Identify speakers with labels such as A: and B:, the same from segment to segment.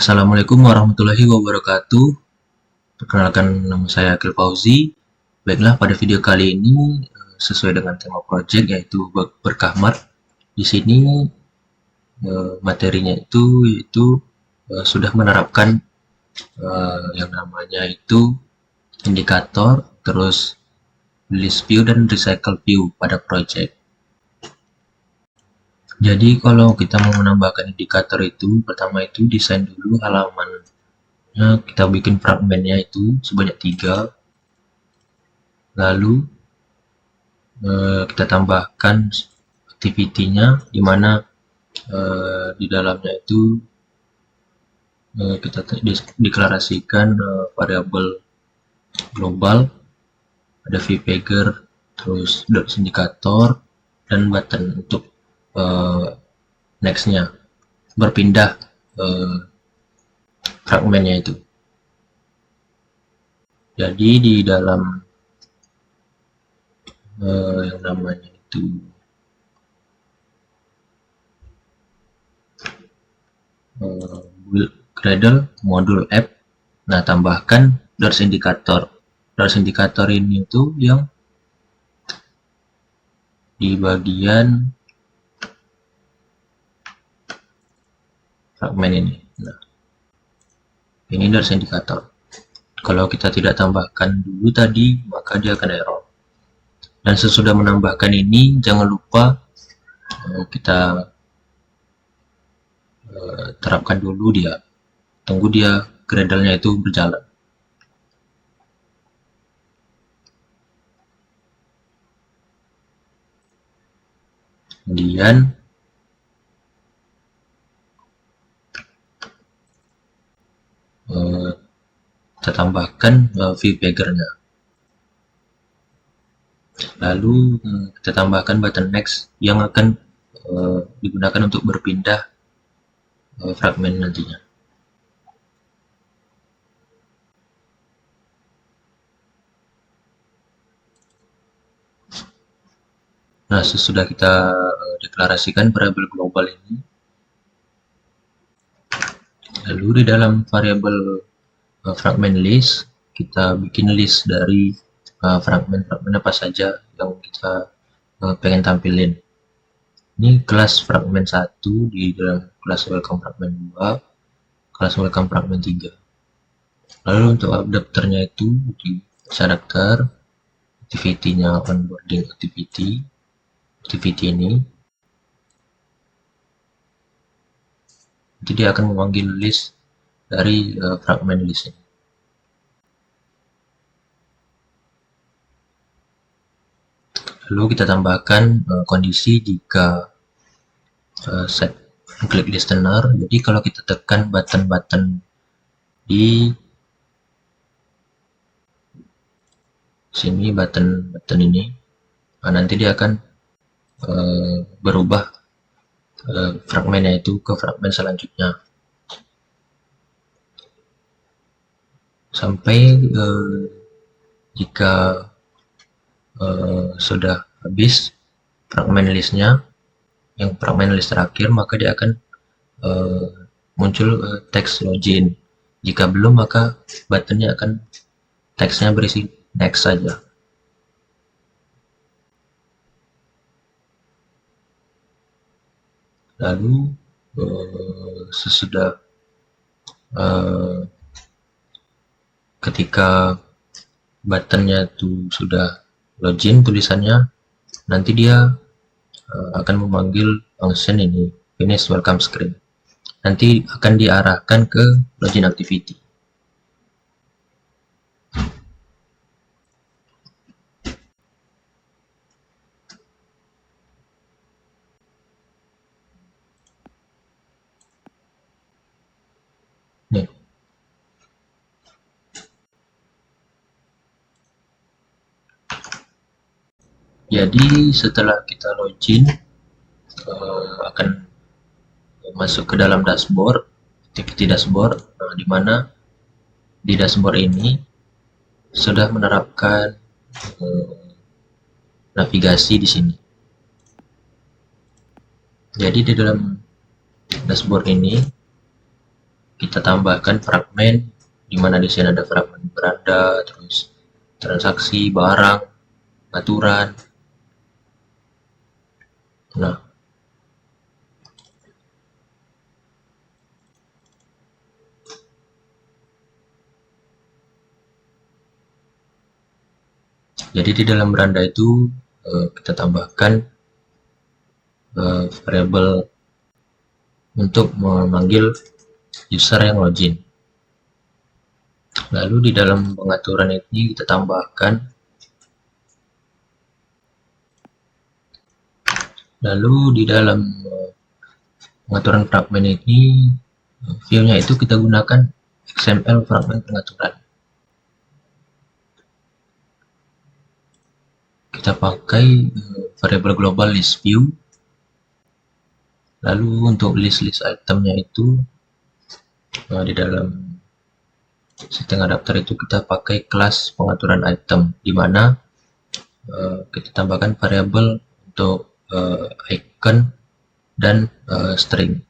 A: Assalamualaikum warahmatullahi wabarakatuh. Perkenalkan, nama saya Akil Fauzi. Baiklah, pada video kali ini sesuai dengan tema project yaitu berkahmar. Di sini materinya itu yaitu sudah menerapkan yang namanya itu indikator, terus list view dan recycle view pada project. Jadi kalau kita mau menambahkan indikator itu, pertama itu desain dulu halaman. Nah, kita bikin fragmennya itu sebanyak 3, lalu kita tambahkan activity-nya, di mana di dalamnya itu kita deklarasikan variabel global, ada vpagger, terus dot indikator, dan button untuk next-nya berpindah fragmennya itu. Jadi di dalam yang namanya itu Gradle modul app, nah tambahkan doors indikator. Doors indikator ini itu yang di bagian fragmen ini. Nah, ini doors indikator. Kalau kita tidak tambahkan dulu tadi, maka dia akan error. Dan sesudah menambahkan ini, jangan lupa kita terapkan dulu dia. Tunggu dia Gradle-nya itu berjalan. Kemudian kita tambahkan vpagger-nya. Lalu kita tambahkan button next yang akan digunakan untuk berpindah fragmen nantinya. Nah, sesudah kita deklarasikan variabel global ini, lalu di dalam variabel fragment list, kita bikin list dari fragmen-fragmen apa saja yang kita pengen tampilin. Ini kelas fragmen 1 di dalam kelas welcome fragmen 2, kelas welcome fragmen 3. Lalu untuk adapternya itu di karakter, activity-nya onboarding activity ini. Nanti dia akan memanggil list dari fragmen list ini. Lalu kita tambahkan kondisi jika set klik listener. Jadi kalau kita tekan button-button di sini, button ini, nah, nanti dia akan berubah fragmennya itu ke fragmen selanjutnya sampai jika sudah habis fragmen listnya, yang fragmen list terakhir, maka dia akan muncul teks login. Jika belum, maka buttonnya akan teksnya berisi next saja. Lalu sesudah ketika buttonnya itu sudah login tulisannya, nanti dia akan memanggil function ini finish welcome screen. Nanti akan diarahkan ke login activity. Nih. Jadi setelah kita login, akan masuk ke dalam dashboard, activity dashboard, di mana di dashboard ini sudah menerapkan navigasi di sini. Jadi di dalam dashboard ini kita kita tambahkan fragmen, di mana di sini ada fragmen beranda, terus transaksi, barang, aturan. Nah, jadi di dalam beranda itu kita tambahkan variabel untuk memanggil user yang login. Lalu di dalam pengaturan ini kita tambahkan, lalu di dalam pengaturan fragmen ini view-nya itu kita gunakan XML fragmen pengaturan. Kita pakai variabel global list view. Lalu untuk list itemnya itu di dalam setting adapter itu kita pakai kelas pengaturan item, di mana kita tambahkan variabel untuk icon dan string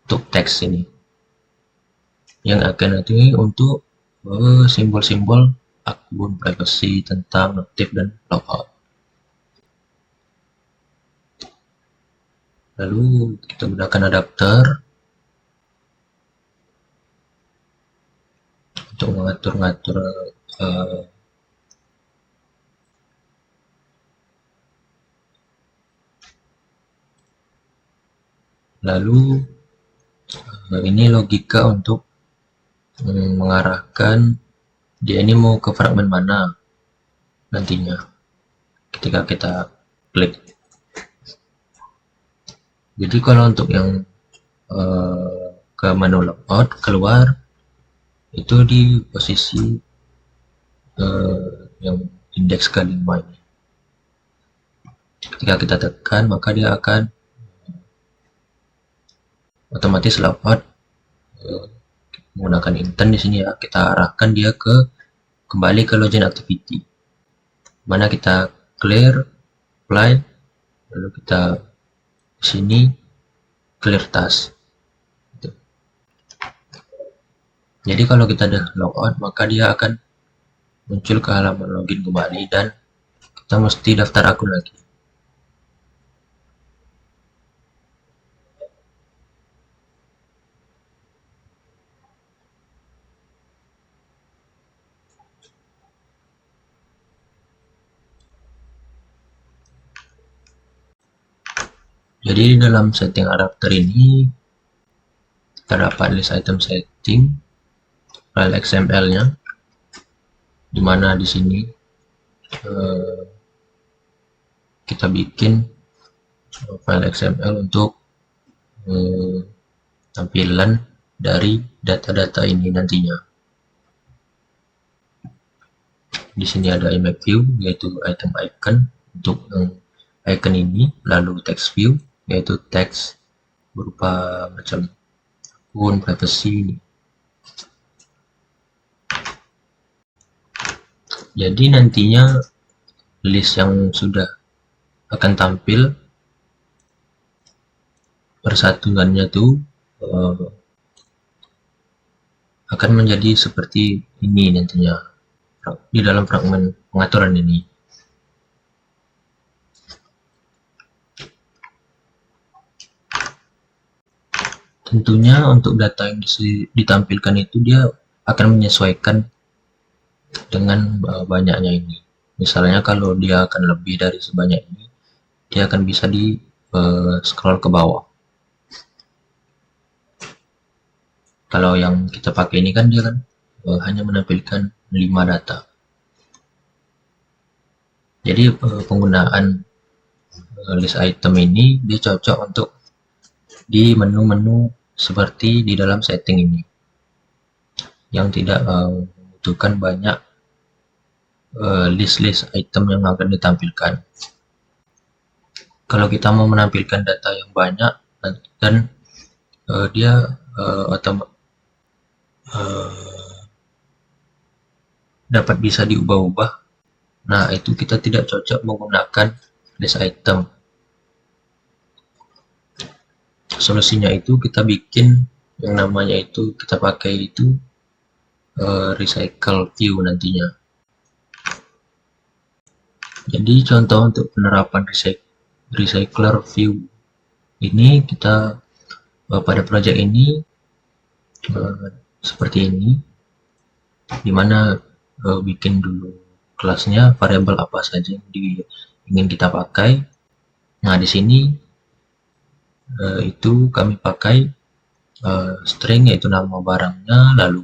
A: untuk teks ini, yang akan nanti untuk simbol-simbol akun, privacy, tentang, notif, dan logout. Lalu kita gunakan adapter untuk mengatur-ngatur lalu ini logika untuk mengarahkan dia ini mau ke fragmen mana nantinya ketika kita klik. Jadi kalau untuk yang ke menu logout keluar itu di posisi yang indeks ke-5 ini. Ketika kita tekan maka dia akan otomatis logout menggunakan intent di sini ya. Kita arahkan dia kembali ke login activity, mana kita clear apply, lalu kita di sini clear task. Jadi kalau kita udah logout maka dia akan muncul ke halaman login kembali dan kita mesti daftar akun lagi. Jadi di dalam setting adapter ini terdapat list item setting, file XML-nya, dimana di sini kita bikin file XML untuk tampilan dari data-data ini nantinya. Di sini ada image view yaitu item icon untuk icon ini, lalu text view yaitu teks berupa macam akun, privacy ini. Jadi nantinya list yang sudah akan tampil persatuannya tuh akan menjadi seperti ini nantinya di dalam fragmen pengaturan ini. Tentunya untuk data yang ditampilkan itu dia akan menyesuaikan dengan banyaknya ini. Misalnya kalau dia akan lebih dari sebanyak ini, dia akan bisa di scroll ke bawah. Kalau yang kita pakai ini kan dia kan hanya menampilkan 5 data. Jadi penggunaan list item ini dia cocok untuk di menu-menu seperti di dalam setting ini, yang tidak membutuhkan banyak list item yang akan ditampilkan. Kalau kita mau menampilkan data yang banyak dan dia dapat bisa diubah-ubah, nah itu kita tidak cocok menggunakan list item. Solusinya itu kita bikin yang namanya itu kita pakai itu recycle view nantinya. Jadi contoh untuk penerapan recycler view ini kita pada project ini seperti ini, dimana bikin dulu kelasnya variabel apa saja yang ingin kita pakai. Nah di sini itu kami pakai string, yaitu nama barangnya, lalu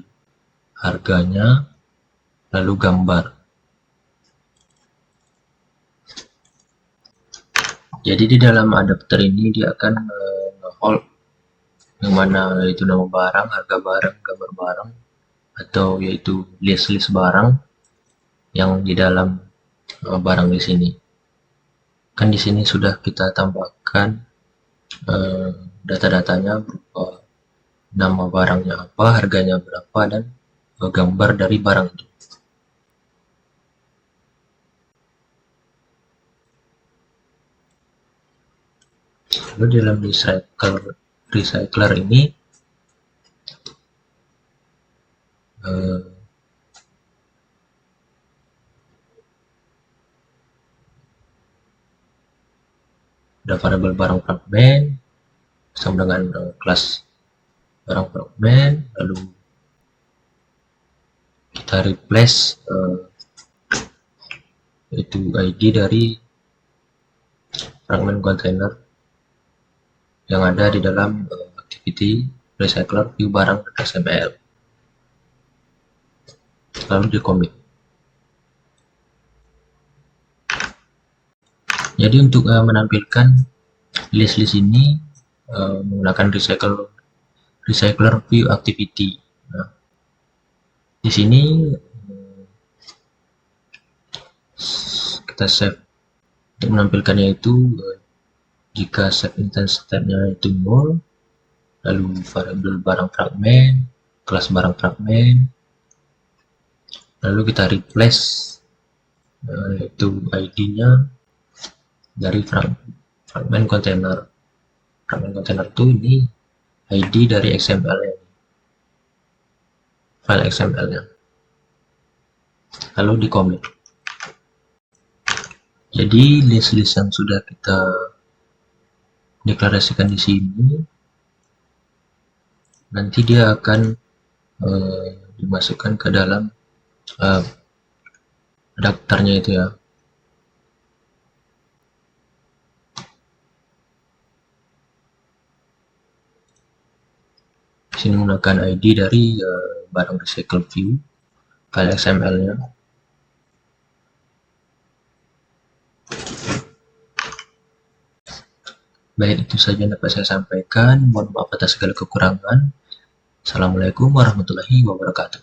A: harganya, lalu gambar. Jadi di dalam adapter ini dia akan hold yang mana yaitu nama barang, harga barang, gambar barang, atau yaitu list barang yang di dalam barang di sini. Kan di sini sudah kita tambahkan data-datanya berupa nama barangnya apa, harganya berapa, dan gambar dari barang itu. Lalu dalam recycler ini ada variabel barang fragment sama dengan kelas barang fragment, lalu kita replace itu ID dari fragment container yang ada di dalam activity recycler view barang XML, lalu di commit. Jadi untuk menampilkan list ini menggunakan recycler view activity. Nah, di sini kita save untuk menampilkannya itu jika save instance state-nya itu null, lalu variabel barang fragment, kelas barang fragment, lalu kita replace itu ID-nya dari fragment container. Fragment container itu ini ID dari XML-nya, file XML-nya, lalu di commit. Jadi list yang sudah kita deklarasikan di sini nanti dia akan dimasukkan ke dalam adapternya itu ya. Di sini menggunakan ID dari barang recycle view, file XML-nya. Baik, itu saja yang dapat saya sampaikan. Mohon maaf atas segala kekurangan. Assalamualaikum warahmatullahi wabarakatuh.